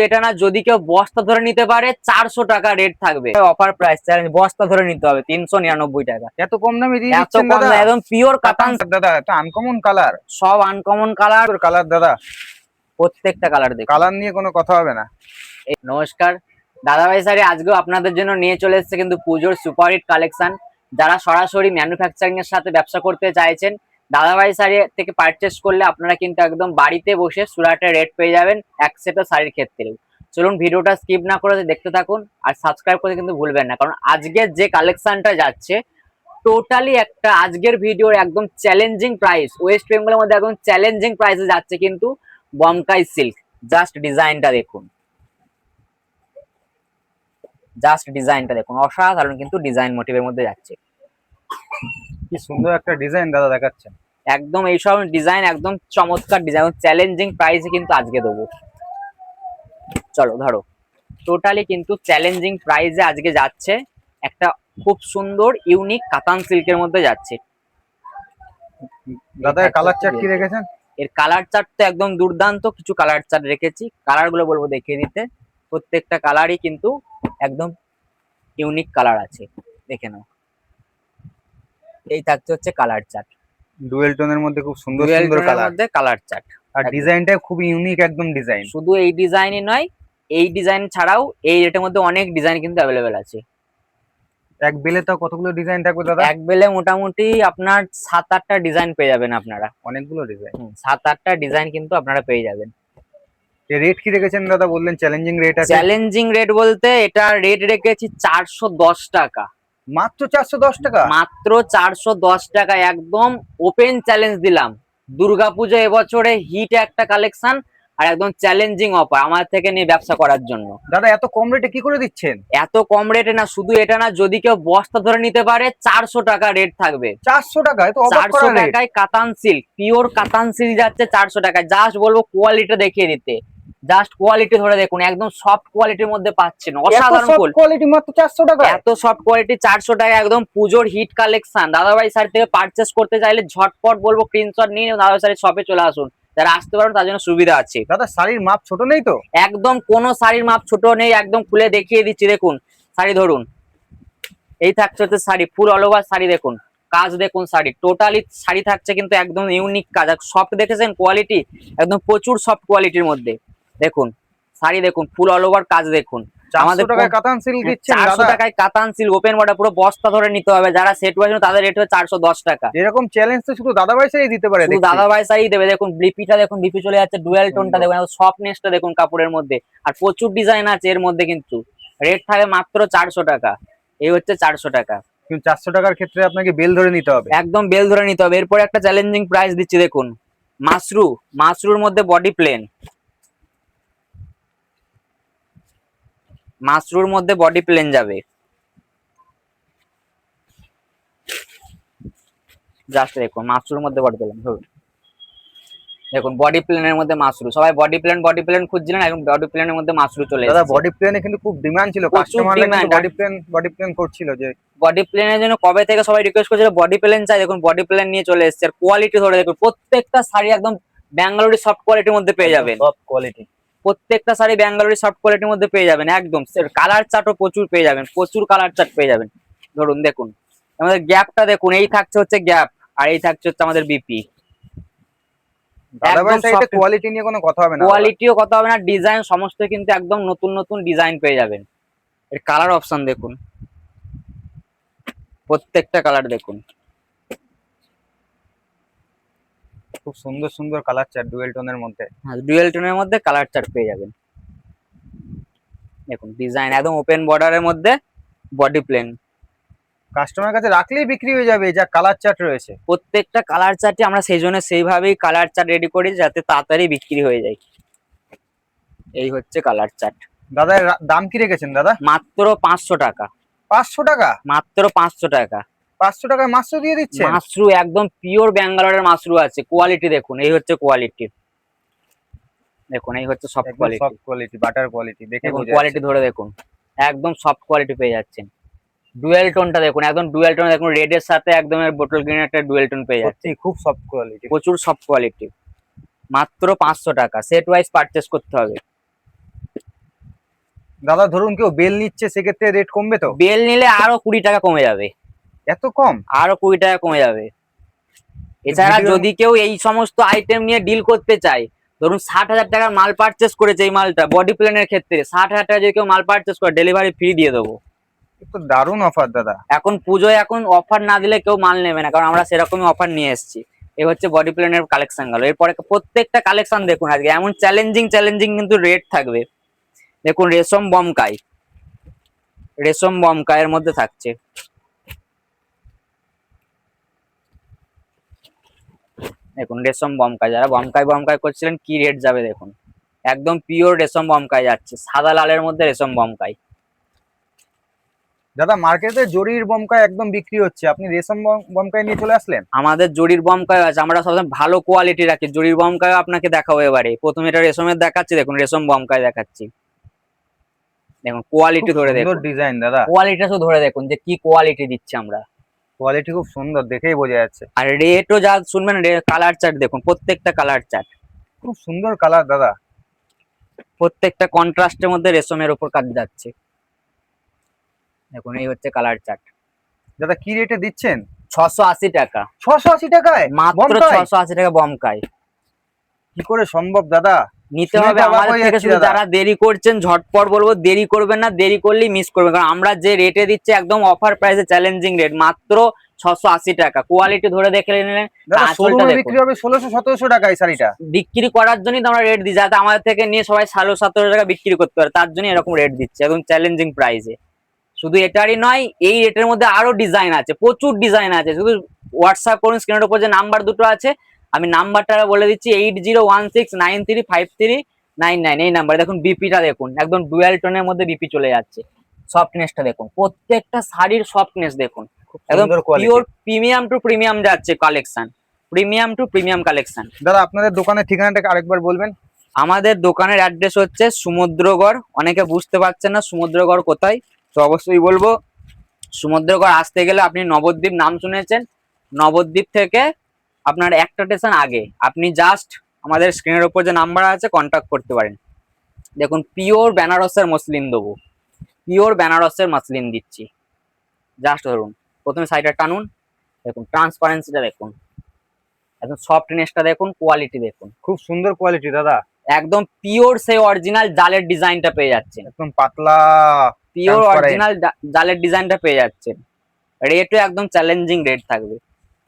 এটা না, যদি কেউ বস্তা ধরে নিতে পারে 400 টাকা রেট থাকবে। অফার প্রাইস চ্যালেঞ্জ, বস্তা ধরে নিতে হবে 399 টাকা। এত কম দামে দিয়ে এত দিচ্ছেন কম দাদা? না, একদম পিওর কাতান দাদা, এত আনকমন কালার, সব আনকমন কালার। কালার দাদা, প্রত্যেকটা কালার দেখুন। কালার নিয়ে কোনো কথা হবে না। নমস্কার দাদাভাই শাড়ি আজকেও আপনাদের জন্য নিয়ে চলে এসেছে কিন্তু পুজোর সুপার হিট কালেকশন। যারা সরাসরি ম্যানুফ্যাকচারিং এর সাথে ব্যবসা করতে চাইছেন, দাদাভাই শাড়ি থেকে পারচেস করলে আপনারা কিন্তু একদম বাড়িতে বসে সুরাটের রেট পেয়ে যাবেন এক সেটও শাড়ির ক্ষেত্রে। চলুন ভিডিওটা স্কিপ না করে দেখতে থাকুন, আর সাবস্ক্রাইব করতে কিন্তু ভুলবেন না, কারণ আজকের যে কালেকশনটা যাচ্ছে টোটালি একটা আজকের ভিডিওর একদম চ্যালেঞ্জিং প্রাইস, ওয়েস্ট বেঙ্গলের মধ্যে একদম চ্যালেঞ্জিং প্রাইসে যাচ্ছে কিন্তু বমকাই সিল্ক। জাস্ট ডিজাইনটা দেখুন, জাস্ট ডিজাইনটা দেখুন, অসাধারণ কিন্তু ডিজাইন মোটিভের মধ্যে যাচ্ছে। কি সুন্দর একটা ডিজাইন দাদা দেখাচ্ছেন। একদম এইসব ডিজাইন একদম চমৎকার ডিজাইন, চ্যালেঞ্জিং প্রাইসে কিন্তু আজকে দেবো। চলো ধরো, টোটালি কিন্তু চ্যালেঞ্জিং প্রাইসে আজকে যাচ্ছে একটা খুব সুন্দর ইউনিক কাতান সিল্কের মধ্যে যাচ্ছে। দাদা কালার চার্ট কি রেখেছেন? এর কালার চার্ট তো একদম দুর্দান্ত কিছু কালার চার্ট রেখেছি, কালার গুলো বলবো দেখিয়ে দিতে। প্রত্যেকটা কালারই কিন্তু একদম ইউনিক কালার আছে, দেখে নাও। এই থাকছে হচ্ছে কালার চার্ট, ডুয়েল টোনের মধ্যে খুব সুন্দর ডুয়েল সুন্দর টোনের কালার, মধ্যে কালার চার্ট। আর ডিজাইনটা খুব ইউনিক একদম ডিজাইন। শুধু এই ডিজাইনই নয়, এই ডিজাইন ছাড়াও এই রেটের মধ্যে অনেক ডিজাইন কিন্তু অ্যাভেলেবেল আছে। এক বেলে তো কতগুলো ডিজাইন থাকবে দাদা? এক বেলে মোটামুটি আপনার 7-8টা ডিজাইন পেয়ে যাবেন আপনারা। অনেকগুলো ডিজাইন, 7-8টা ডিজাইন কিন্তু আপনারা পেয়ে যাবেন। রেট কি রেখেছেন দাদা? বললেন চ্যালেঞ্জিং রেট আছে। চ্যালেঞ্জিং রেট বলতে এটা রেট রেখেছি 410 টাকা, মাত্র 410 টাকা। মাত্র 410 টাকা, একদম ওপেন চ্যালেঞ্জ দিলাম। দুর্গাপুজো এবছরে হিট একটা কালেকশন, আর একদম চ্যালেঞ্জিং অফার আমার থেকে নিয়ে ব্যবসা করার জন্য। দাদা এত কম রেটে কি করে দিচ্ছেন? এত কম রেটে না, শুধু এটা না, যদি কেউ বস্তা ধরে নিতে পারে 400 টাকা রেট থাকবে। 400 টাকা? এত অবাক 400 করা রেট। টাকায় কাতান সিল্ক, পিওর কাতান সিল্ক যাচ্ছে 400 টাকায়। জাস্ট বলবো কোয়ালিটি দেখিয়ে দিতে, জাস্ট কোয়ালিটি ধরে দেখুন, একদম সফট কোয়ালিটির মধ্যে পাচ্ছেন, অসাধারণ কোয়ালিটি, মাত্র 400 টাকা। এত সফট কোয়ালিটি 400 টাকা, একদম পুজোর হিট কালেকশন। দাদাভাই শাড়ি থেকে পারচেস করতে চাইলে ঝটপট বলবো স্ক্রিনশট নিয়ে দাদাভাই শাড়ির শপে চলে আসুন। যারা আসতে পারেন তার জন্য সুবিধা আছে। দাদা শাড়ির মাপ ছোট নেই তো? একদম কোনো শাড়ির মাপ ছোট নেই, একদম খুলে দেখিয়ে দিচ্ছি। দেখুন শাড়ি ধরুন, এই থাকছে হচ্ছে শাড়ি, ফুল অল ওভার শাড়ি দেখুন, কাজ দেখুন, শাড়ি টোটালি শাড়ি থাকছে কিন্তু একদম ইউনিক কাজ। আর সফট দেখেছেন কোয়ালিটি, একদম প্রচুর সফট কোয়ালিটির মধ্যে। দেখুন শাড়ি দেখুন, ফুল অল ওভার কাজ দেখুন। 400 টাকায় কাতান সিল্ক দিচ্ছেন দাদা? 400 টাকায় কাতান সিল্ক ওপেন বর্ডার, পুরো বস্তা ধরে নিতে হবে। যারা সেট ওয়াইজ তাদের রেট হচ্ছে 410 টাকা। এরকম চ্যালেঞ্জ তো শুধু দাদাভাই শাড়ি দিতে পারে। শুধু দাদাভাই শাড়ি দেবে। দেখুন বিপিটা দেখুন, বিপি চলে যাচ্ছে, ডুয়েল টোনটা দেখুন, সফটনেসটা দেখুন কাপড়ের মধ্যে, আর প্রচুর ডিজাইন আছে এর মধ্যে। কিন্তু রেট থাকে মাত্র 400 টাকা। এই হচ্ছে 400 টাকা। কিন্তু 400 টাকার ক্ষেত্রে আপনাকে বেল ধরে নিতে হবে, একদম বেল ধরে নিতে হবে। এরপরে একটা চ্যালেঞ্জিং প্রাইস দিচ্ছি দেখুন, মাশরুর মধ্যে বডি প্লেন, মাশরুর মধ্যে বডি প্লেন যাবে। জাস্ট দেখুন মাশরুর মধ্যে বডি প্লেন, ধরুন দেখুন বডি প্লেনের মধ্যে মাশরু। সবাই বডি প্লেন খুঁজছিলেন, এখন বডি প্লেনের মধ্যে মাশরু চলে দাদা এসেছে। বডি প্লেনে কিন্তু খুব ডিমান্ড ছিল, কাস্টমাররা কিন্তু বডি প্লেন করছিল, যে বডি প্লেনের জন্য কবে থেকে সবাই রিকোয়েস্ট করছিল বডি প্লেন চাই। দেখুন বডি প্লেন নিয়ে চলে এসেছে, আর কোয়ালিটি ধরে দেখুন, প্রত্যেকটা শাড়ি একদম ব্যাঙ্গালোরি সফট কোয়ালিটির মধ্যে পেয়ে যাবেন। সফট কোয়ালিটি, প্রত্যেকটা শাড়ি ব্যাঙ্গালোরি সফট কোয়ালিটির মধ্যে পেয়ে যাবেন। একদম কালার চার্টও প্রচুর পেয়ে যাবেন, প্রচুর কালার চার্ট পেয়ে যাবেন। ধরুন দেখুন আমাদের গ্যাপটা দেখুন, এই থাকছে হচ্ছে গ্যাপ, আর এই থাকছে হচ্ছে আমাদের বিপি। দাদাভাই শাড়িতে কোয়ালিটি নিয়ে কোনো কথা হবে না, কোয়ালিটিও কথা হবে না, ডিজাইন সমস্ত কিন্তু একদম নতুন নতুন ডিজাইন পেয়ে যাবেন। এর কালার অপশন দেখুন, প্রত্যেকটা কালার দেখুন, খুব সুন্দর সুন্দর কালার চার্ট ডুয়েল টোনের মধ্যে। হ্যাঁ ডুয়েল টোনের মধ্যে কালার চার্ট পেয়ে যাবেন। দেখুন ডিজাইন একদম ওপেন বর্ডারের মধ্যে বডি প্লেন। কাস্টমার কাছে রাখলেই বিক্রি হয়ে যাবে, যা কালার চার্ট রয়েছে। প্রত্যেকটা কালার চার্টই আমরা সেই জন্য সেইভাবেই কালার চার্ট রেডি করি, যাতে তাড়াতাড়ি বিক্রি হয়ে যায়। এই হচ্ছে কালার চার্ট। দাদা দাম কি রেখেছেন দাদা? মাত্র 500 টাকা। 500 টাকা? মাত্র 500 টাকা। 500 টাকায় মাশরু দিয়ে দিচ্ছেন? মাশরু একদম পিওর ব্যাঙ্গালোরের মাশরু আছে। কোয়ালিটি দেখুন, এই হচ্ছে কোয়ালিটি দেখুন, এই হচ্ছে soft quality, soft quality, butter quality. দেখে কোয়ালিটি ধরে দেখুন, একদম সফট কোয়ালিটি পেয়ে যাচ্ছেন। ডুয়েল টোনটা দেখুন, একদম ডুয়েল টোন দেখুন, রেড এর সাথে একদম বোতল গ্রিন একটা ডুয়েল টোন পেয়ে যাচ্ছে। খুব সফট কোয়ালিটি, প্রচুর সফট কোয়ালিটি। মাত্র 500 টাকা, সেট ওয়াইজ পারচেস করতে হবে। দাদা ধরুন কেউ বেল নিচ্ছে সেক্ষেত্রে রেট কমবে তো? বেল নিলে আরো 20 টাকা কমে যাবে, এত কম? আরো 20 টাকা কমে যাবে। এছাড়া ভিডিওর যদি কেউ এই সমস্ত আইটেম নিয়ে ডিল করতে চায়, ধরুন 60,000 টাকার মাল পারচেস করেছে, এই মালটা বডি প্লেনের ক্ষেত্রে 60,000 টাকা যদি কেউ মাল পারচেস করে ডেলিভারি ফ্রি দিয়ে দেবো। তো দারুণ অফার দাদা। এখন পুজোয় এখন অফার না দিলে কেউ মাল নেবে না, কারণ আমরা সেরকমই অফার নিয়ে এসেছি। এই হচ্ছে বডি প্লেনের কালেকশন গেল। এরপরে প্রত্যেকটা কালেকশন দেখুন আজকে এমন চ্যালেঞ্জিং চ্যালেঞ্জিং কিন্তু রেট থাকবে। দেখুন রেশম বমকাই, রেশম বমকাইয়ের মধ্যে থাকছে। দেখুন রেশম বমকাই, যারা বমকাই বমকাই করছিলেন কি রেট যাবে দেখুন, একদম পিওর রেশম বমকাই যাচ্ছে, সাদা লালের মধ্যে রেশম বমকাই। দাদা মার্কেটে জরির বমকাই একদম বিক্রি হচ্ছে, আপনি রেশম বমকাই নিয়ে চলে আসলেন। আমাদের জরির বমকাই আছে, আমরা সবসময় ভালো কোয়ালিটি রাখি। জরির বমকাই আপনাকে দেখাবো এবারে। প্রথমে এটা রেশমের দেখাচ্ছি, দেখুন রেশম বমকাই দেখাচ্ছি। দেখুন কোয়ালিটি ধরে সুন্দর দেখুন, ডিজাইন দাদা, কোয়ালিটিটা শুধু ধরে দেখুন যে কি কোয়ালিটি দিচ্ছি আমরা। কোয়ালিটি খুব সুন্দর, দেখেই বোঝা যাচ্ছে। আর রেটও যা শুনবেন, কালার চার্ট দেখুন, প্রত্যেকটা কালার চার্ট, খুব সুন্দর কালার দাদা। প্রত্যেকটা কন্ট্রাস্টের মধ্যে রেশমের উপর কাজ যাচ্ছে। দেখুন এই হচ্ছে কালার চার্ট। দাদা কি রেটে দিচ্ছেন? 680 টাকা, 680 টাকায় মাত্র বমকাই? 680 টাকা বমকাই। কি করে সম্ভব দাদা? নিতে শুনে হবে তো অবাক আমাদের হয়ে থেকে। যাচ্ছি শুধু দাদা। যারা দেরি করছেন ঝটপট বলবো, দেরি করবেন না, দেরি করলেই মিস করবেন, কারণ আমরা যে রেটে দিচ্ছি একদম অফার প্রাইসে চ্যালেঞ্জিং রেট, মাত্র 680 টাকা। কোয়ালিটি ধরে দেখে নিলেন, দাদা আঁচলটা শোরুমে দেখুন। বিক্রি হবে 1600-1700 টাকায় শাড়িটা। বিক্রি করার জন্যই তো আমরা রেট দিই, যাতে আমাদের থেকে নিয়ে সবাই 1750 টাকা বিক্রি করতে পারে, তার জন্য এরকম রেট দিচ্ছে একদম চ্যালেঞ্জিং প্রাইসে। শুধু এটারই নয়, এই রেটের মধ্যে আরো ডিজাইন আছে, প্রচুর ডিজাইন আছে। শুধু হোয়াটসঅ্যাপ করুন, স্ক্রিনের উপর যে নাম্বার দুটো আছে আমি নাম্বারটা বলে দিচ্ছি, 8016935399। এই নাম্বার দেখুন, বিপিটা দেখুন একদম ডুয়াল টোনের মধ্যে বিপি চলে যাচ্ছে। সফটনেসটা দেখুন, প্রত্যেকটা শাড়ির সফটনেস দেখুন, একদম সুন্দর pure quality. Premium to premium যাচ্ছে collection, premium to premium collection. দাদা আপনাদের দোকানের ঠিকানাটা আরেকবার বলবেন? আমাদের দোকানের অ্যাড্রেস হচ্ছে সমুদ্রগড়। অনেকে বুঝতে পারছেন না সমুদ্রগড় কোথায়, তো অবশ্যই বলবো, সমুদ্রগড় আসতে গেলে আপনি নবদ্বীপ নাম শুনেছেন, নবদ্বীপ থেকে আপনার একটা স্টেশন আগে আপনি জাস্ট আমাদের স্ক্রিনের উপর যে নাম্বার আছে কন্ট্যাক্ট করতে পারেন। দেখুন পিওর বেনারসের মসলিন দেবো, পিওর বেনারসের মসলিন দিচ্ছি। জাস্ট ধরুন, প্রথমে সাইডটা টানুন, দেখুন ট্রান্সপারেন্সিটা দেখুন, একদম সফটনেসটা দেখুন, কোয়ালিটি দেখুন, খুব সুন্দর কোয়ালিটি দাদা, একদম পিওর সেই অরিজিনাল জালের ডিজাইনটা পেয়ে যাচ্ছেন, একদম পাতলা পিওর transparent। অরিজিনাল জালের ডিজাইনটা পেয়ে যাচ্ছেন। রেটও একদম চ্যালেঞ্জিং রেট থাকবে।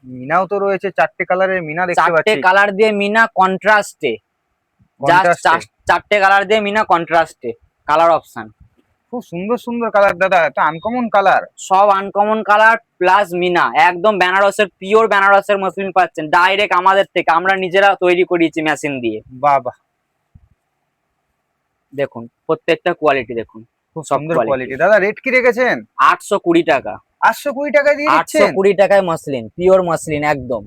মিনাও তো রয়েছে, 4টে কালারের মিনা দেখতে 4টে পাচ্ছি। কালার দিয়ে মিনা কন্ট্রাস্টে, জাস্ট কন্ট্রাস্টে 4টে কালার দিয়ে মিনা কন্ট্রাস্টে কালার অপশন। খুব সুন্দর সুন্দর কালার দাদা, এটা আনকমন কালার। সব আনকমন কালার প্লাস মিনা, একদম বেনারসের পিওর বেনারসের মসলিন পাচ্ছেন ডাইরেক্ট আমাদের থেকে, আমরা নিজেরা তৈরি করিয়েছি মেশিন দিয়ে। বাহ বাহ, দেখুন প্রত্যেকটা কোয়ালিটি দেখুন, খুব সব সুন্দর কোয়ালিটি। কোয়ালিটি দাদা। রেট কি রেখেছেন? 820 টাকা, 820 টাকায় দিয়ে দিচ্ছেন? 820 টাকায় মসলিন, পিওর মসলিন একদম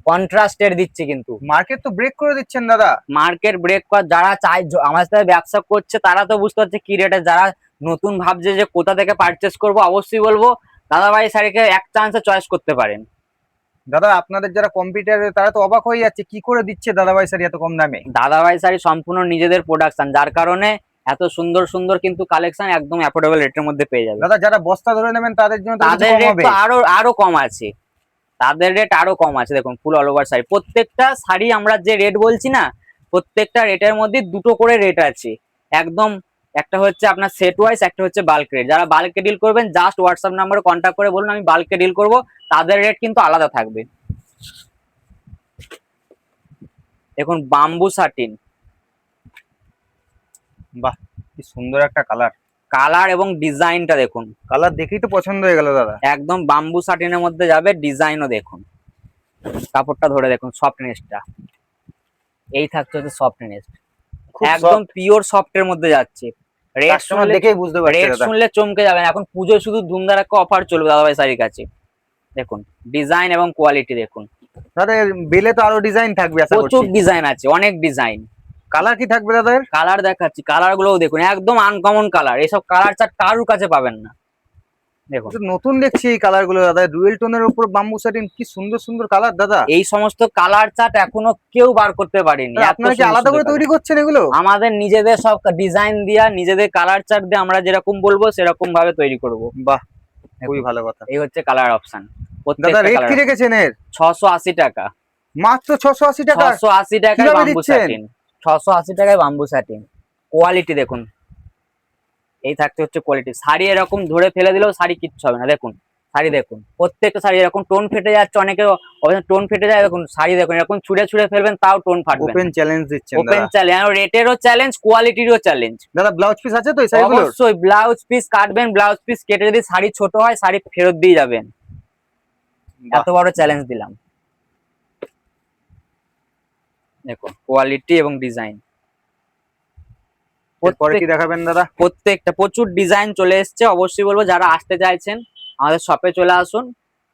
কন্ট্রাস্টের দিচ্ছি। কিন্তু মার্কেট তো ব্রেক করে দিচ্ছেন দাদা। মার্কেট ব্রেক কর, যারা চায় আমাদের সাথে ব্যবসা করছে তারা তো বুঝতে পারছে কি রেটে। যারা নতুন ভাবছে যে কোথা থেকে পারচেস করব, অবশ্যই বলবো দাদাভাই শাড়িকে এক চান্সে চয়েস করতে পারেন। দাদা আপনাদের যারা কম্পিউটার তারা তো অবাক হয়ে যাচ্ছে, কি করে দিচ্ছে দাদাভাই শাড়ি এত কম দামে। দাদাভাই শাড়ি সম্পূর্ণ নিজেদের প্রোডাকশন, যার কারণে এত সুন্দর সুন্দর কিন্তু কালেকশন একদম অ্যাফোর্ডেবল রেটের মধ্যে পেয়ে যাবে। দাদা যারা বস্তা ধরে নেবেন তাদের জন্য তো কিছু তাদের কম রেট হবে? তো আরো আরো কম আছে, তাদের রেট আরো কম আছে। দেখুন ফুল অল ওভার শাড়ি, প্রত্যেকটা শাড়ি আমরা যে রেট বলছি না, প্রত্যেকটা রেটের মধ্যে দুটো করে রেট আছে একদম। একটা হচ্ছে আপনার সেট ওয়াইজ, একটা হচ্ছে বাল্ক রেট। যারা বাল্কে ডিল করবেন জাস্ট হোয়াটসঅ্যাপ নাম্বারে কন্ট্যাক্ট করে বলুন আমি বাল্কে ডিল করব, তাদের রেট কিন্তু আলাদা থাকবে। দেখুন বাম্বু সাটিন, বাহ কি সুন্দর একটা কালার, কালার এবং ডিজাইনটা দেখুন, কালার দেখেই তো পছন্দ হয়ে গেল দাদা। একদম বাম্বু সাটিনের মধ্যে যাবে। ডিজাইনও দেখুন, কাপড়টা ধরে দেখুন, সফটনেসটা এই থাকছে হচ্ছে সফটনেস, খুব একদম পিওর সফটের মধ্যে যাচ্ছে। রেট কাস্টমার শুনলে, দেখেই বুঝতে পারছে রেট দাদা। শুনলে চমকে যাবেন। এখন পুজোয় শুধু ধুমধারাক্কা অফার চলবে দাদাভাই শাড়ির কাছে। দেখুন ডিজাইন এবং কোয়ালিটি দেখুন, দাদা এর বেলে তো আরো ডিজাইন থাকবে আশা প্রচুর করছি। ডিজাইন আছে, অনেক ডিজাইন। কালার কি থাকবে দাদা এর? কালার দেখাচ্ছি, কালার গুলোও দেখুন একদম আনকমন কালার। এসব কালার চার্ট কারোর কাছে পাবেন না। দেখুন তো নতুন দেখছি এই কালার গুলো দাদা, ডুয়েল টোনের উপর বাম্বু স্যাটিন, কি সুন্দর সুন্দর কালার দাদা। এই সমস্ত কালার চার্ট এখনো কেউ বার করতে পারেনি। দাদা, এত আপনারা কি সুন্দর আলাদা সুন্দর করে colour। তৈরি করছেন এগুলো? আমাদের নিজেদের সব ডিজাইন দিয়া, নিজেদের কালার চার্ট দিয়ে আমরা যেরকম বলবো সেরকম ভাবে তৈরি করব। বাহ, খুবই ভালো কথা। এই হচ্ছে কালার অপশন। দাদা প্রত্যেকটা রেট কালার কি রেখেছেন এর? 680 টাকা। মাত্র 680 টাকা? 680 টাকায় কিভাবে বাম্বু দিচ্ছেন? স্যাটিন। 680 টাকায় বাম্বু স্যাটিন। কোয়ালিটি দেখুন, এই থাকতে হচ্ছে কোয়ালিটি। শাড়ি এরকম ধরে ফেলে দিলেও শাড়ি কিচ্ছু হবে না। দেখুন শাড়ি দেখুন, প্রত্যেকটা শাড়ি এরকম টোন ফেটে যাচ্ছে, অনেকে টোন ফেটে যায়, দেখুন শাড়ি দেখুন এরকম ছুঁড়ে ছুঁড়ে ফেলবেন তাও টোন ফাটবে ওপেন না। চ্যালেঞ্জ দিচ্ছেন ওপেন দাদা। চ্যালেঞ্জ, রেটেরও চ্যালেঞ্জ, কোয়ালিটিরও চ্যালেঞ্জ। দাদা ব্লাউজ পিস আছে তো এই শাড়িগুলোর? অবশ্যই ব্লাউজ পিস কাটবেন, ব্লাউজ পিস কেটে যদি শাড়ি ছোট হয় শাড়ি ফেরত দিয়ে যাবেন। বাহ, এত বড় চ্যালেঞ্জ দিলাম। দেখুন কোয়ালিটি এবং ডিজাইন, এরপরে কি দেখাবেন দাদা? প্রত্যেকটা প্রচুর ডিজাইন চলে এসেছে। অবশ্যই বলবো যারা আসতে চাইছেন আমাদের শপে চলে আসুন,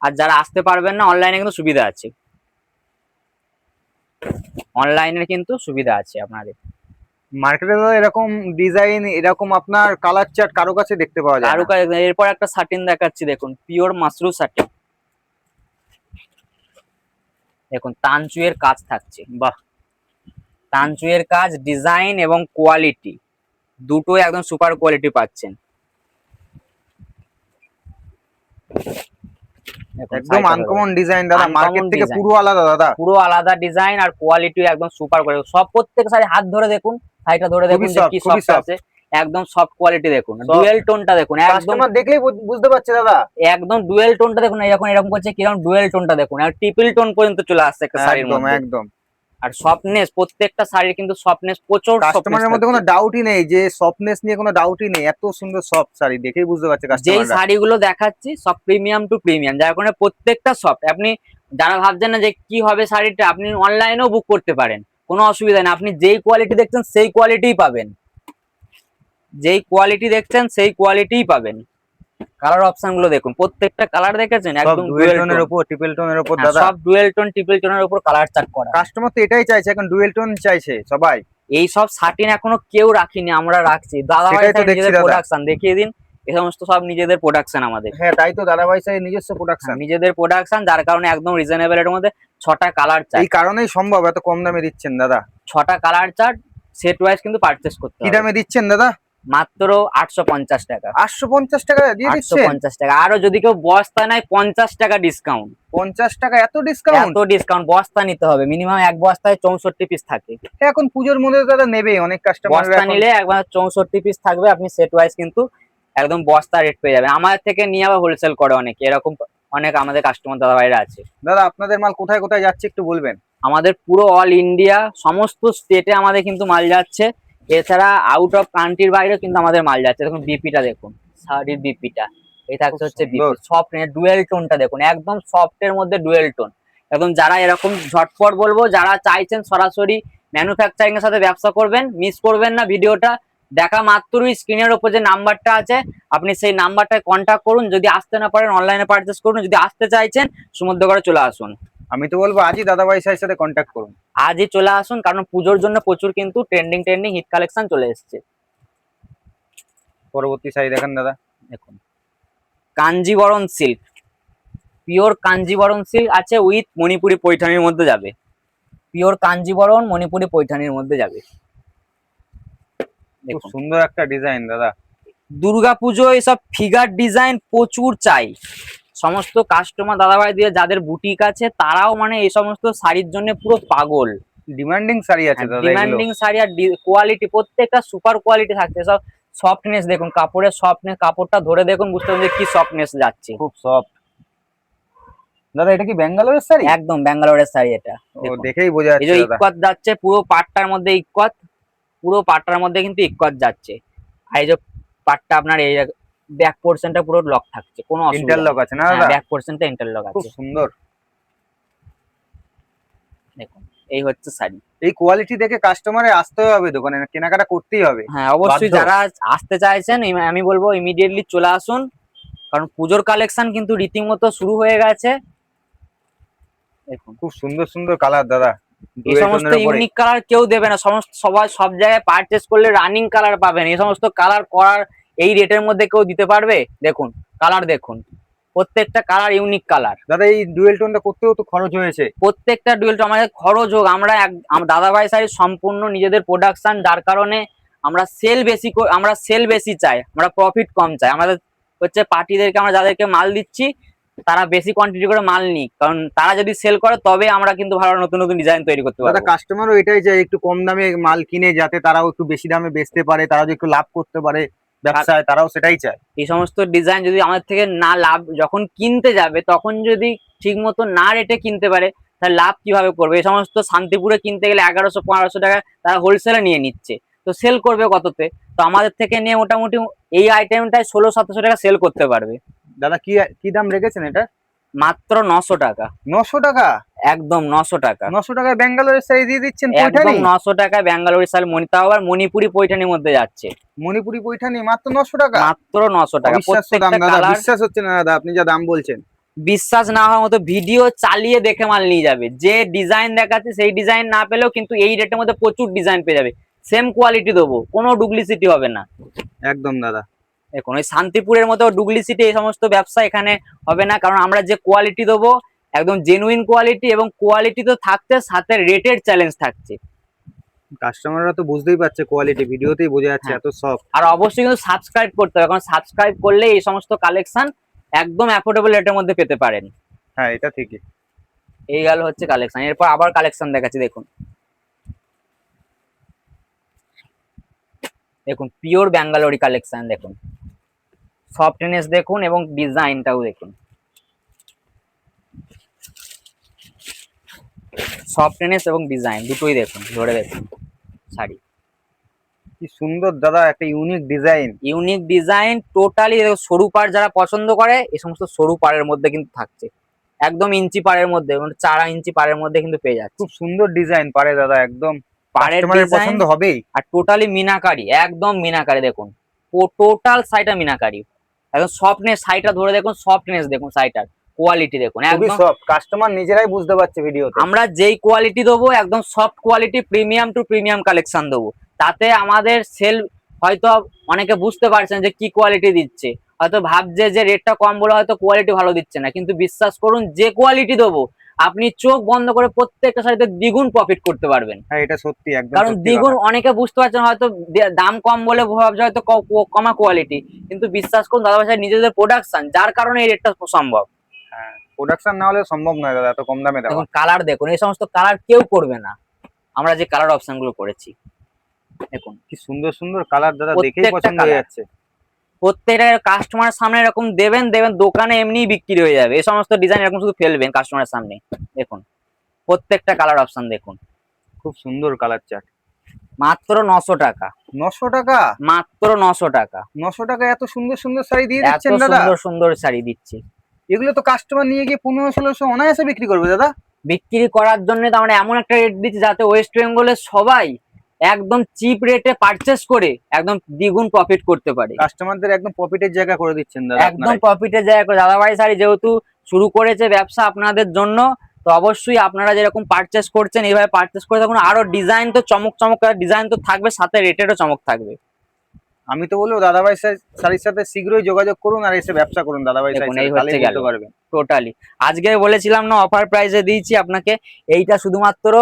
আর যারা আসতে পারবেন না অনলাইনে কিন্তু সুবিধা আছে। অনলাইনে কিন্তু সুবিধা আছে আপনাদের। মার্কেটে তো এরকম ডিজাইন, এরকম আপনার কালার চার্ট কারো কাছে দেখতে পাওয়া যায় কারু না। এরপর একটা সাটিন দেখাচ্ছি, দেখুন পিওর মাশরু সাটিন। দেখুন তানচুয়ের কাজ থাকছে। বাহ, তানচুয়ের কাজ, ডিজাইন এবং কোয়ালিটি দুটোই একদম সুপার কোয়ালিটি পাচ্ছেন। দেখুন, একদম শাড়িটা আনকমন ডিজাইন দাদা, Uncommon মার্কেট থেকে design। পুরো আলাদা দাদা। পুরো আলাদা ডিজাইন আর কোয়ালিটি একদম সুপার কোয়ালিটি। সব প্রত্যেক শাড়ি হাত ধরে দেখুন, শাড়িটা ধরে দেখুন যে কি খুবই সফট soft। আছে। একদম সফট কোয়ালিটি দেখুন, Soft। ডুয়েল টোনটা দেখুন একদম। কাস্টমার দেখলেই বুঝতে পারছে দাদা। একদম ডুয়েল টোনটা দেখুন, এখন এরকম করছে কিরকম ডুয়েল টোনটা দেখুন, আর ট্রিপল টোন পর্যন্ত চলে আসছে একটা শাড়ির একদম মধ্যে। একদম। আর সফটনেস, প্রত্যেকটা শাড়ির কিন্তু সফটনেস প্রচুর। কাস্টমারের মধ্যে কোনো ডাউটই নেই যে সফটনেস নিয়ে কোনো ডাউটই নেই, এত সুন্দর সফট শাড়ি দেখেই বুঝতে পারছে যেই কাস্টমাররা। শাড়িগুলো দেখাচ্ছি সব প্রিমিয়াম টু প্রিমিয়াম, যার কারণে প্রত্যেকটা সফট। আপনি যারা ভাবছেন না যে কি হবে শাড়িটা, আপনি অনলাইনেও বুক করতে পারেন, কোনো অসুবিধা নেই। আপনি যেই কোয়ালিটি দেখছেন সেই কোয়ালিটিই পাবেন, যেই কোয়ালিটি দেখছেন সেই কোয়ালিটিই পাবেন। কালার অপশন গুলো দেখুন, প্রত্যেকটা কালার দেখেছেন সব একদম ডুয়েল ডুয়েল টোনের টোন। উপর, ট্রিপল টোনের উপর হ্যাঁ, দাদা। সব ডুয়েল টোন ট্রিপল টোনের উপর কালার চার্ট করা। কাস্টমার তো এটাই চাইছে, এখন ডুয়েল টোন চাইছে সবাই। এই সব সাটিন এখনো কেউ রাখিনি, আমরা রাখছি। দাদা ভাই সেটাই তো দেখছি নিজেদের দাদা। প্রোডাকশন দেখিয়ে দিন। এই সমস্ত সব নিজেদের প্রোডাকশন আমাদের। হ্যাঁ তাই তো দাদা ভাই সাহেব নিজস্ব প্রোডাকশন। নিজেদের প্রোডাকশন, যার কারণে একদম রিজনেবল এর মধ্যে 6টা কালার এই চার্ট। কারণেই সম্ভব এত কম দামে দিচ্ছেন দাদা। 6টা কালার চার্ট সেট ওয়াইজ কিন্তু পারচেস করতে কি হবে। দামে দিচ্ছেন দাদা? মাত্র 850 টাকা। 850 টাকা দিয়ে দিচ্ছেন? 850 টাকা। আরো যদি কেউ বস্তা নেয় 50 টাকা ডিসকাউন্ট। 50 টাকা এত ডিসকাউন্ট? এত ডিসকাউন্ট, বস্তা নিতে হবে মিনিমাম। এক বস্তায় 64 পিস থাকে। এখন পুজোর মধ্যে দাদা নেবে অনেক কাস্টমার। বস্তা নিলে একবার 64 পিস থাকবে, আপনি সেট ওয়াইজ কিন্তু একদম বস্তা রেট পেয়ে যাবেন। আমাদের থেকে নিয়ে আবার হোলসেল করে অনেকে, এরকম অনেক আমাদের কাস্টমার দাদা ভাইরা আছে। দাদা আপনাদের মাল কোথায় কোথায় যাচ্ছে একটু বলবেন? আমাদের পুরো অল ইন্ডিয়া সমস্ত স্টেটে আমাদের কিন্তু মাল যাচ্ছে। এছাড়া আউট অফ কান্ট্রির বাইরে কিন্তু আমাদের মাল যাচ্ছে। দেখুন বিপিটা দেখুন, শাড়ির বিপিটা এই থাকছে হচ্ছে বিপি সফট ডুয়েল টোনটা দেখুন, একদম সফটের মধ্যে ডুয়েল টোন। একদম যারা এরকম ঝটপট বলবো, যারা চাইছেন সরাসরি ম্যানুফ্যাকচারিং এর সাথে ব্যবসা করবেন, মিস করবেন না ভিডিওটা দেখা মাত্রই স্ক্রিনের উপর যে নাম্বারটা আছে আপনি সেই নাম্বারটায় কন্ট্যাক্ট করুন। যদি আসতে না পারেন অনলাইনে পারচেস করুন, যদি আসতে চাইছেন সমুদ্রগড়ে চলে আসুন। আমি তো বলবো আজই দাদা ভাই সাহেবের সাথে কন্ট্যাক্ট করুন। আজই চলে আসুন, কারণ পুজোর জন্য প্রচুর কিন্তু ট্রেন্ডিং হিট কালেকশন চলে এসেছে। পরবর্তী শাড়ি দেখেন দাদা। দেখুন Kanjeevaram silk, pure Kanjeevaram silk আছে উইথ মণিপুরি পৈঠানির মধ্যে যাবে। পিওর কাঞ্জিবরম মণিপুরি পৈঠানির মধ্যে যাবে। খুব সুন্দর একটা ডিজাইন দাদা। দুর্গাপুজো এসব ফিগার ডিজাইন প্রচুর চাই। সমস্ত কাস্টমার দাদাভাই দিয়ে যাদের বুটিক আছে তারাও মানে এই সমস্ত শাড়ির জন্য পুরো পাগল। ডিমান্ডিং শাড়ি আছে দাদা, এগুলো ডিমান্ডিং শাড়ি আর কোয়ালিটি প্রত্যেকটা সুপার কোয়ালিটি থাকছে। সব সফটনেস দেখুন, কাপড়ের সফটনেস, কাপড়টা ধরে দেখুন বুঝতে পারবেন যে কি সফটনেস যাচ্ছে। খুব সফট। দাদা এটা কি ব্যাঙ্গালোরের শাড়ি? একদম ব্যাঙ্গালোরের শাড়ি এটা। ও দেখেই বোঝা এই যাচ্ছে যে দাদা। ইক্কত যাচ্ছে পুরো পাটটার মধ্যে, ইক্কত পুরো পাটটার মধ্যে কিন্তু ইক্কত যাচ্ছে। আর এই যে পাটটা আপনার এই ব্যাক পোর্শনটা পুরো লক থাকছে, কোনো অসুবিধা ইন্টারলক আছে না দাদা? ব্যাক পোর্শনটা ইন্টারলক খুব আছে। সুন্দর। দেখুন এই হচ্ছে শাড়ি। এই কোয়ালিটি দেখে কাস্টমারে আসতে হবে দোকানে, কেনাকাটা করতেই হবে। হ্যাঁ অবশ্যই, বাধ্য। যারা আসতে চাইছেন আমি বলবো ইমিডিয়েটলি চলে আসুন, কারণ পুজোর কালেকশন কিন্তু রীতিমতো শুরু হয়ে গেছে। দেখুন খুব সুন্দর সুন্দর কালার দাদা। এই সমস্ত ইউনিক কালার কেউ দেবে না, সমস্ত সবাই সব জায়গায় পারচেস করলে রানিং কালার পাবেন। এই সমস্ত কালার করার এই রেটের মধ্যে কেউ দিতে পারবে? দেখুন কালার দেখুন, প্রত্যেকটা কালার ইউনিক কালার। দাদা এই ডুয়েল টোনটা করতেও তো খরচ হয়েছে। প্রত্যেকটা ডুয়েল টোন আমাদের খরচ হোক, দাদাভাই শাড়ি সম্পূর্ণ নিজেদের প্রোডাকশন, যার কারণে আমরা সেল বেশি চাই, আমরা প্রফিট কম চাই। আমাদের হচ্ছে পার্টিদেরকে আমরা যাদেরকে মাল দিচ্ছি তারা বেশি কোয়ান্টিটি করে মাল নিক, কারণ তারা যদি সেল করে তবে আমরা কিন্তু ভালো নতুন নতুন ডিজাইন তৈরি করতে দাদা পারবো। কাস্টমারও এটাই চাই একটু কম দামে মাল কিনে, যাতে তারাও একটু বেশি দামে বেচতে পারে, তারাও একটু লাভ করতে পারে ব্যবসায়, তারাও সেটাই চায়। এই সমস্ত ডিজাইন যদি আমাদের থেকে না লাভ, যখন কিনতে যাবে তখন যদি ঠিক মতো না রেটে কিনতে পারে তাহলে লাভ কিভাবে করবে? এই সমস্ত শান্তিপুরে কিনতে গেলে 1100-1500 টাকা তারা হোলসেলে নিয়ে নিচ্ছে, তো সেল করবে কততে? তো আমাদের থেকে নিয়ে মোটামুটি এই আইটেমটায় 1600-1700 টাকা সেল করতে পারবে। দাদা কি কি দাম রেখেছেন এটা? মাত্র 900 টাকা। 900 টাকা? একদম 900 টাকা। 900 টাকায় ব্যাঙ্গালোরের শাড়ি দিয়ে দিচ্ছেন একদম পৈঠানি? 900 টাকায় ব্যাঙ্গালোরের শাড়ি, তাও আবার মণিপুরি পৈঠানির মধ্যে যাচ্ছে। মণিপুরি পৈঠানি মাত্র 900 টাকা? মাত্র 900 টাকা। অবিশ্বাস্য দাম প্রত্যেকটা দাদা, কালার, বিশ্বাস হচ্ছে না দাদা আপনি যা দাম বলছেন। বিশ্বাস না হওয়ার মতো ভিডিও চালিয়ে দেখে মাল নিয়ে যাবে। যে ডিজাইন দেখাচ্ছে সেই ডিজাইন না পেলেও কিন্তু এই রেটের মধ্যে প্রচুর ডিজাইন পেয়ে যাবে, সেম কোয়ালিটি দেবো, কোনো ডুপ্লিসিটি হবে না। একদম দাদা। দেখুন ওই শান্তিপুরের মতো ডুপ্লিসিটি এই সমস্ত ব্যবসা এখানে হবে না, কারণ আমরা যে কোয়ালিটি দেবো একদম জেনুইন কোয়ালিটি, এবং কোয়ালিটি তো থাকছে সাথে রেটের চ্যালেঞ্জ থাকছে। কাস্টমাররা তো বুঝতেই পারছে, কোয়ালিটি ভিডিওতেই বোঝা যাচ্ছে হ্যাঁ। এত সফট। আর অবশ্যই কিন্তু সাবস্ক্রাইব করতে হবে, কারণ সাবস্ক্রাইব করলে এই সমস্ত কালেকশন একদম অ্যাফোর্ডেবল রেটের মধ্যে পেতে পারেন। হ্যাঁ এটা ঠিকই। এই গেল হচ্ছে কালেকশন। এরপর আবার কালেকশন দেখাচ্ছি, দেখুন দেখুন পিওর ব্যাঙ্গালোরি কালেকশন, দেখুন সফটনেস দেখুন এবং ডিজাইনটাও দেখুন। সফটনেস এবং ডিজাইন দুটোই দেখুন, ধরে দেখুন শাড়ি। কি সুন্দর দাদা, একটা unique design. Unique design totally. সরু পাড় যারা পছন্দ করে এই সমস্ত সরু পাড়ের মধ্যে কিন্তু থাকছে, একদম ইঞ্চি পাড়ের মধ্যে, মানে 4 ইঞ্চি পাড়ের মধ্যে কিন্তু পেয়ে যাচ্ছে। খুব সুন্দর ডিজাইন পারে দাদা, একদম পাড়ের কাস্টমারের ডিজাইন পছন্দ হবেই। আর টোটালি মিনাকারি, একদম মিনাকারি। দেখুন টোটাল শাড়িটা মিনাকারি, একদম সফটনেস, শাড়িটা ধরে দেখুন, সফটনেস দেখুন, শাড়িটার কোয়ালিটি দেখুন, খুবই একদম সফট, কাস্টমার নিজেরাই বুঝতে পারছে ভিডিওতে। আমরা যেই কোয়ালিটি দেবো একদম soft quality, premium to premium collection দেবো, তাতে আমাদের সেল হয়তো অনেকে বুঝতে পারছেন যে কি কোয়ালিটি দিচ্ছে, হয়তো ভাবছে যে রেটটা কম বলে হয়তো কোয়ালিটি ভালো দিচ্ছে না, কিন্তু বিশ্বাস করুন যে কোয়ালিটি দেবো আপনি চোখ বন্ধ করে প্রত্যেকটা শাড়িতে দ্বিগুণ প্রফিট করতে পারবেন। হ্যাঁ এটা সত্যি, একদম কারণ সত্যি দ্বিগুণ, কথা। অনেকে বুঝতে পারছেন হয়তো দাম কম বলে ভাবছে হয়তো কমা কোয়ালিটি, কিন্তু বিশ্বাস করুন দাদাভাই শাড়ির নিজেদের প্রোডাকশন, যার কারণে এই রেটটা সম্ভব। হ্যাঁ প্রোডাকশন না হলে সম্ভব নয় দাদা এত কম দামে দেওয়া। দেখুন কালার দেখুন, এই সমস্ত কালার কেউ করবে না, আমরা যে কালার অপশন গুলো করেছি দেখুন। কি সুন্দর সুন্দর কালার দাদা, দেখেই প্রত্যেকটা পছন্দ হয়ে colour। যাচ্ছে। প্রত্যেকটা কাস্টমার সামনে এরকম দেবেন দোকানে এমনি বিক্রি হয়ে যাবে। এই সমস্ত ডিজাইন এরকম শুধু ফেলবেন কাস্টমারের সামনে। দেখুন প্রত্যেকটা কালার অপশন দেখুন, খুব সুন্দর কালার চার্ট। মাত্র 900 টাকা। 900 টাকা? মাত্র 900 টাকা। 900 টাকা এত সুন্দর সুন্দর শাড়ি দিয়ে এত দিচ্ছেন দাদা? সুন্দর সুন্দর শাড়ি দিচ্ছি। এগুলো তো কাস্টমার নিয়ে গিয়ে 1500-1600 অনায়াসে বিক্রি করবে দাদা। বিক্রি করার জন্য তো আমরা এমন একটা রেট দিচ্ছি যাতে ওয়েস্ট বেঙ্গলের সবাই একদম চিপ রেটে পারচেস করে একদম দ্বিগুণ প্রফিট করতে পারে। কাস্টমারদের একদম প্রফিটের জায়গা করে দিচ্ছেন দাদা একদম আপনারাই। প্রফিটের জায়গা করে। দাদাভাই শাড়ি যেহেতু শুরু করেছে ব্যবসা আপনাদের জন্য, তো অবশ্যই আপনারা যেরকম পারচেস করছেন এইভাবে পারচেস করে থাকুন। আরো ডিজাইন তো চমক ডিজাইন তো থাকবে, সাথে রেটেরও চমক থাকবে। আমি তো বলবো দাদাভাই শাড়ির সাথে শীঘ্রই যোগাযোগ করুন আর এসে ব্যবসা করুন দাদাভাই দেখুন এই শাড়ির, হচ্ছে তাহলেই গেল বুঝতে পারবেন। টোটালি। আজকে বলেছিলাম না অফার প্রাইসে দিয়েছি আপনাকে, এইটা শুধুমাত্র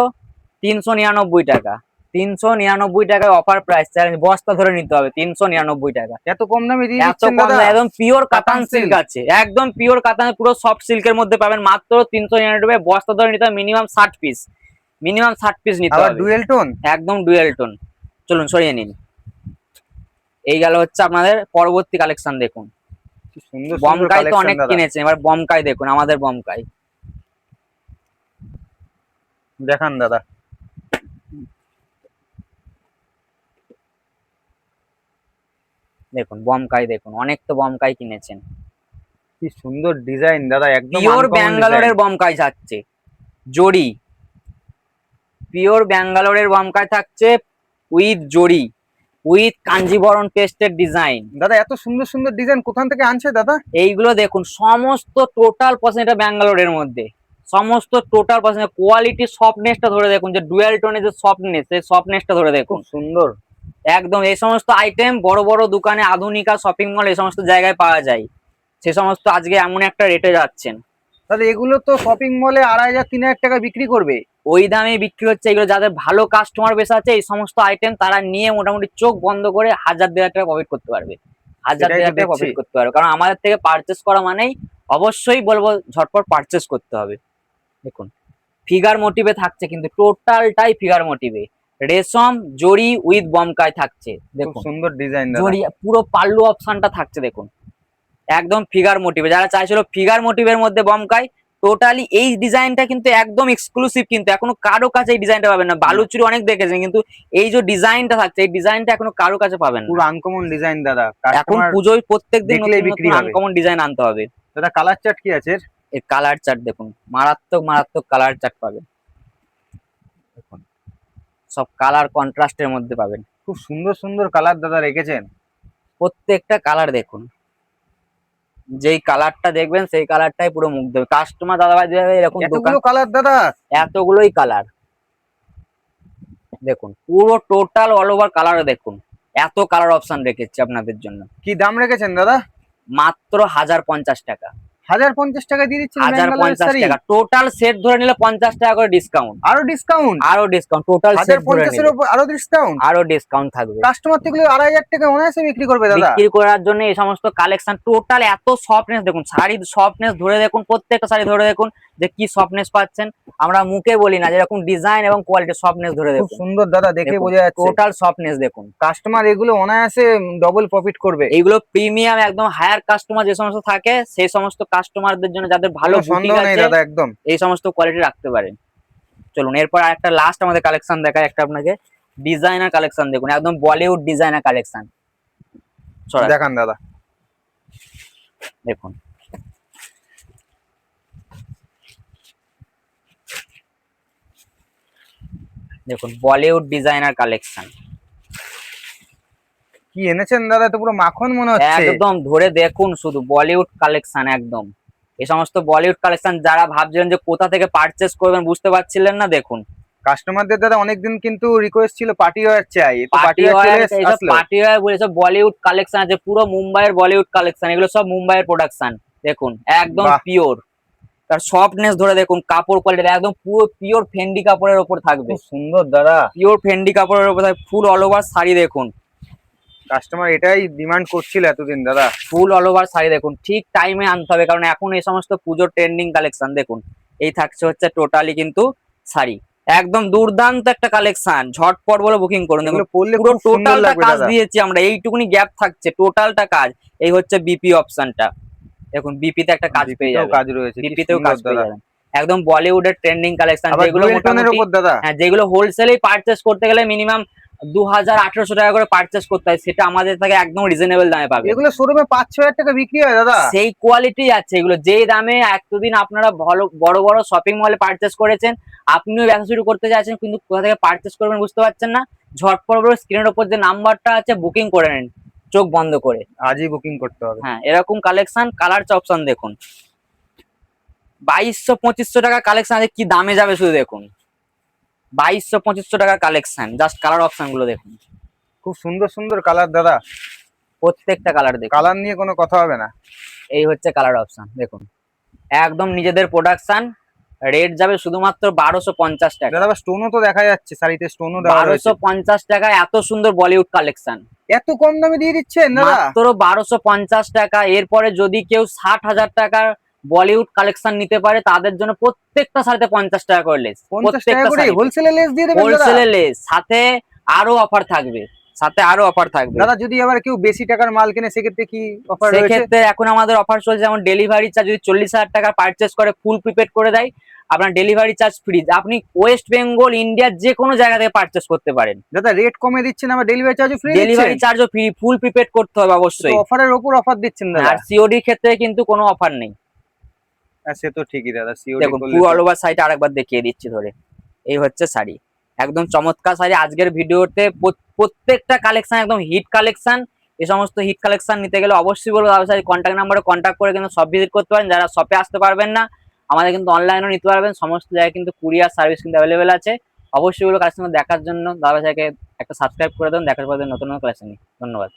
399 টাকা। 399 টাকায় অফার প্রাইস, চ্যালেঞ্জ, বস্তা ধরে নিতে হবে 399 টাকা। এত কম দামে দিয়ে এত দিচ্ছেন কম দাদা? দামে, একদম পিওর কাতান কাতান সিল্ক silk। আছে, একদম পিওর কাতান, পুরো সফট সিল্কের মধ্যে পাবেন মাত্র 399 টাকায়। বস্তা ধরে নিতে হবে মিনিমাম 60 পিস, মিনিমাম 60 পিস নিতে আবার হবে। Dual tone? একদম ডুয়েল টোন। চলুন সরিয়ে নিন। এই গেল হচ্ছে আপনাদের পরবর্তী কালেকশন। দেখুন কি সুন্দর সুন্দর বমকাই তো কালেকশন অনেক দাদা। কিনেছেন, এবার বমকাই দেখুন, আমাদের বমকাই দেখান দাদা। দেখুন, বমকাই দেখুন, অনেক তো বমকাই কিনেছেন। কি সুন্দর ডিজাইন দাদা, একদম পিওর আনকমন ব্যাঙ্গালোরের ডিজাইন। বমকাই থাকছে, জড়ি, পিওর ব্যাঙ্গালোরের বমকাই থাকছে উইথ জড়ি, উইথ কাঞ্জিবরম পেস্টের ডিজাইন। দাদা এত সুন্দর সুন্দর ডিজাইন কোথান থেকে আনছে দাদা? এইগুলো দেখুন সমস্ত টোটাল পার্সেন্ট, এটা ব্যাঙ্গালোরের মধ্যে সমস্ত টোটাল পার্সেন্ট। কোয়ালিটি সফটনেসটা ধরে দেখুন, যে ডুয়াল টোনের যে সফটনেস, সেই সফটনেসটা ধরে দেখুন। খুব সুন্দর। একদম এই সমস্ত আইটেম বড় বড় দোকানে, আধুনিকা শপিং মল, এই সমস্ত জায়গায় পাওয়া যায়। সে সমস্ত আজকে এমন একটা রেটে যাচ্ছেন। তাহলে এগুলো তো শপিং মলে 2,500-3,000 টাকা বিক্রি করবে। ওই দামে বিক্রি হচ্ছে এগুলো। যাদের ভালো কাস্টমার বেস আছে এই সমস্ত আইটেম তারা নিয়ে মোটামুটি চোখ বন্ধ করে 1,000-1,500 টাকা প্রফিট করতে পারবে, সেটাই তো 1,000-1,500 টাকা দেখছি। প্রফিট করতে পারবে। কারণ আমাদের থেকে পারচেস করা মানেই অবশ্যই বলবো ঝটপট পারচেস করতে হবে। দেখুন ফিগার মোটিভে থাকছে, কিন্তু টোটালটাই ফিগার মোটিভে, রেশম জরি উইথ বমকাই থাকছে। খুব দেখুন সুন্দর ডিজাইন দাদা। জরি পুরো পাল্লু অপশনটা থাকছে দেখুন, একদম ফিগার মোটিভে। যারা চাইছিল ফিগার মোটিভের মধ্যে বমকাই, টোটালি এই ডিজাইনটা কিন্তু একদম এক্সক্লুসিভ, কিন্তু এখনো কারো কাছে এই ডিজাইনটা পাবেন না। বালুচুরি অনেক দেখেছেন, কিন্তু এই যে ডিজাইনটা থাকছে এই ডিজাইনটা এখনো কারো কাছে পাবেন পুরো না। আনকমন ডিজাইন দাদা, এখন কাস্টমার পুজোয় প্রত্যেকদিন দেখলেই নতুন বিক্রি নতুন হবে। আনকমন ডিজাইন আনতে হবে। দাদা কালার চার্ট কি আছে এর? এর কালার চার্ট দেখুন, মারাত্মক মারাত্মক কালার চার্ট পাবেন। দেখুন সব কালার কন্ট্রাস্টের মধ্যে পাবেন, খুব সুন্দর সুন্দর কালার দাদা রেখেছেন। প্রত্যেকটা কালার দেখুন, যেই কালারটা দেখবেন সেই কালারটাই পুরো মুগ্ধ হবে কাস্টমার। দাদাভাই এরকম দোকান এতগুলো কালার দাদা? এতগুলোই কালার দেখুন, পুরো টোটাল অল ওভার কালার দেখুন, এত কালার অপশন রেখেছি আপনাদের জন্য। কি দাম রেখেছেন দাদা? মাত্র 1,050 টাকা। 1,050 টাকা দিয়ে দিচ্ছেন ব্যাঙ্গালোরের 1,050 শাড়ি? টাকা টোটাল সেট ধরে নিলে 50 টাকা করে ডিসকাউন্ট। আরো ডিসকাউন্ট? আরো ডিসকাউন্ট টোটাল সেট ধরে 1,050 এর নিলে উপর আরো ডিসকাউন্ট? আরো ডিসকাউন্ট থাকবে। কাস্টমার তো এগুলো 2,500 টাকা অনায়াসে বিক্রি করবে দাদা। বিক্রি করার জন্য এই সমস্ত কালেকশন টোটাল এত সফটনেস দেখুন, শাড়ির সফটনেস ধরে দেখুন, প্রত্যেকটা শাড়ি ধরে দেখুন যে কি সফটনেস পাচ্ছেন। আমরা মুখে বলি না, যেরকম ডিজাইন এবং কোয়ালিটি সফটনেস ধরে খুব দেখুন, সুন্দর দাদা, দেখে বোঝা যাচ্ছে টোটাল সফটনেস দেখুন। কাস্টমার এগুলো অনায়াসে ডবল প্রফিট করবে। এইগুলো প্রিমিয়াম একদম হায়ার কাস্টমার যে সমস্ত থাকে সেই সমস্ত কাস্টমারদের জন্য, যাদের ভালো কোনো বুটিক সন্দেহ নেই আছে দাদা একদম। এই সমস্ত কোয়ালিটি রাখতে পারেন। চলুন এরপর একটা লাস্ট আমাদের কালেকশন দেখায়, একটা আপনাকে ডিজাইনার কালেকশন দেখুন, একদম বলিউড ডিজাইনার কালেকশন দেখান দাদা। দেখুন দেখুন বলিউড ডিজাইনার কালেকশন কি এনেছেন দাদা, তো পুরো মাখন মনে হচ্ছে। একদম ধরে দেখুন শুধু বলিউড কালেকশন একদম। এই সমস্ত বলিউড কালেকশন যারা ভাবছিলেন যে কোথা থেকে পারচেস করবেন বুঝতে পারছিলেন না, দেখুন কাস্টমারদের দাদা অনেকদিন কিন্তু রিকোয়েস্ট ছিল পার্টি ওয়্যার চাই, তো পার্টি পার্টি ওয়্যার চলে ওয়্যার, এইসব আসলো। পার্টি ওয়্যার বলে সব বলিউড কালেকশন আছে, পুরো মুম্বাইয়ের বলিউড কালেকশন, এগুলো সব মুম্বাইয়ের প্রোডাকশন। দেখুন একদম বাহ। পিওর, তার সফটনেস ধরে দেখুন, কাপড় কোয়ালিটি একদম পুরো পিওর ফেন্ডি কাপড়ের ওপর থাকবে, খুব সুন্দর দাদা। পিওর ফেন্ডি কাপড়ের ওপর থাকবে, ফুল অল ওভার শাড়ি দেখুন, কাস্টমার এটাই ডিমান্ড করছিল এতদিন দাদা। ফুল অল ওভার শাড়ি দেখুন। ঠিক টাইমে আনতে হবে, কারণ এখন এই সমস্ত পুজোর ট্রেন্ডিং কালেকশন দেখুন। এই থাকছে হচ্ছে টোটালি কিন্তু শাড়ি, একদম দুর্দান্ত একটা কালেকশন। ঝটপট বলে বুকিং করুন। দেখুন এগুলো পরলে পুরো খুব সুন্দর টোটালটা লাগবে কাজ দাদা। দিয়েছি আমরা, এইটুকুনি গ্যাপ থাকছে, টোটালটা কাজ। এই হচ্ছে বিপি অপশনটা দেখুন, বিপিতে একটা কাজ পেয়ে বিপিতেও যাবেন, কাজ রয়েছে, কি বিপিতেও সুন্দর কাজ পেয়ে দাদা। যাবেন। একদম বলিউডের ট্রেন্ডিং কালেকশন, আবার যেগুলো ডুয়েল টোনের মোটামুটি উপর দাদা। হ্যাঁ, যেগুলো হোলসেলেই পারচেস করতে গেলে মিনিমাম 2,000-1,800 টাকা করে পারচেস করতে হয়, সেটা আমাদের থেকে একদম রিজনেবল দামে পাবেন। এগুলো শোরুমে 5-6 হাজার টাকা বিক্রি হয় দাদা। সেই কোয়ালিটি আছে এগুলো, যেই দামে এতদিন আপনারা ভালো বড় বড় শপিং মলে পারচেস করেছেন, আপনিও ব্যবসা শুরু করতে চাইছেন কিন্তু কোথা থেকে পারচেস করবেন বুঝতে পারছেন না, ঝটপট করে স্ক্রিনের উপর যে নাম্বারটা আছে বুকিং করে নিন চোখ বন্ধ করে। আজই বুকিং করতে হবে। হ্যাঁ এরকম কালেকশন, কালার অপশন দেখুন, 2,200-2,500 টাকা কালেকশন আছে, কি দামে যাবে শুধু দেখুন। 2,200-2,500 টাকার কালেকশন, জাস্ট কালার অপশন গুলো দেখুন, খুব সুন্দর সুন্দর কালার দাদা। প্রত্যেকটা কালার দেখুন। কালার নিয়ে কোনো কথা হবে না। এই হচ্ছে কালার অপশন দেখুন, একদম নিজেদের প্রোডাকশন। রেট যাবে শুধুমাত্র 1,250 টাকা। দাদা স্টোনও তো দেখা যাচ্ছে, শাড়িতে স্টোনও দেওয়া রয়েছে। 1,250 টাকা এত সুন্দর বলিউড কালেকশন, এত কম দামে দিয়ে দিচ্ছেন দাদা? মাত্র 1,250 টাকা। এরপরে যদি কেউ 60,000 টাকার বলিউড কালেকশন নিতে পারে তাদের জন্য প্রত্যেকটা শাড়িতে 50 টাকা করে লেস, 50 টাকা করে হোলসেলে লেস দিয়ে দেবেন দাদা? হোলসেলে লেস, সাথে আরো অফার থাকবে, সাথে আরো অফার থাকবে। দাদা যদি আবার কেউ বেশি টাকার মাল কিনে সেক্ষেত্রে কি অফার রয়েছে? সেক্ষেত্রে এখন আমাদের অফার চলছে, যেমন ডেলিভারি চার্জ যদি 40,000 টাকা পারচেস করে ফুল প্রিপেড করে দেয়, আপনার ডেলিভারি চার্জ ফ্রি। আপনি ওয়েস্ট বেঙ্গল ইন্ডিয়ার যে কোনো জায়গা থেকে পারচেস করতে পারেন। দাদা রেট কমে দিচ্ছেন, আবার ডেলিভারি চার্জও ফ্রি ডেলিভারি দিচ্ছেন? চার্জও ফ্রি, ফুল প্রিপেড করতে হবে অবশ্যই। অফারের উপর অফার দিচ্ছেন দাদা। আর সিওডি ক্ষেত্রে কিন্তু কোনো অফার নেই। হ্যাঁ সে তো ঠিকই দাদা, সিওডি দেখুন করলে পুরো তো- অল ওভার শাড়িটা আরেকবার দেখিয়ে দিচ্ছি ধরে। এই হচ্ছে শাড়ি, একদম চমৎকার শাড়ি। আজকের ভিডিওতে প্রত্যেকটা কালেকশন একদম হিট কালেকশন। এই সমস্ত হিট কালেকশন নিতে গেলে অবশ্যই বলবো দাদা কন্ট্যাক্ট নাম্বারে কন্ট্যাক্ট করে কিন্তু সব ভিজিট করতে পারেন। যারা শপে আসতে পারবেন না আমাদের কিন্তু অনলাইনেও নিতে পারবেন, সমস্ত জায়গায় কিন্তু কুরিয়ার সার্ভিস কিন্তু অ্যাভেলেবেল আছে। অবশ্যই বলবো কালেকশন দেখার জন্য দাদা ভাইকে একটা সাবস্ক্রাইব করে দেন, দেখার পর নতুন নতুন কালেকশন নিই। ধন্যবাদ।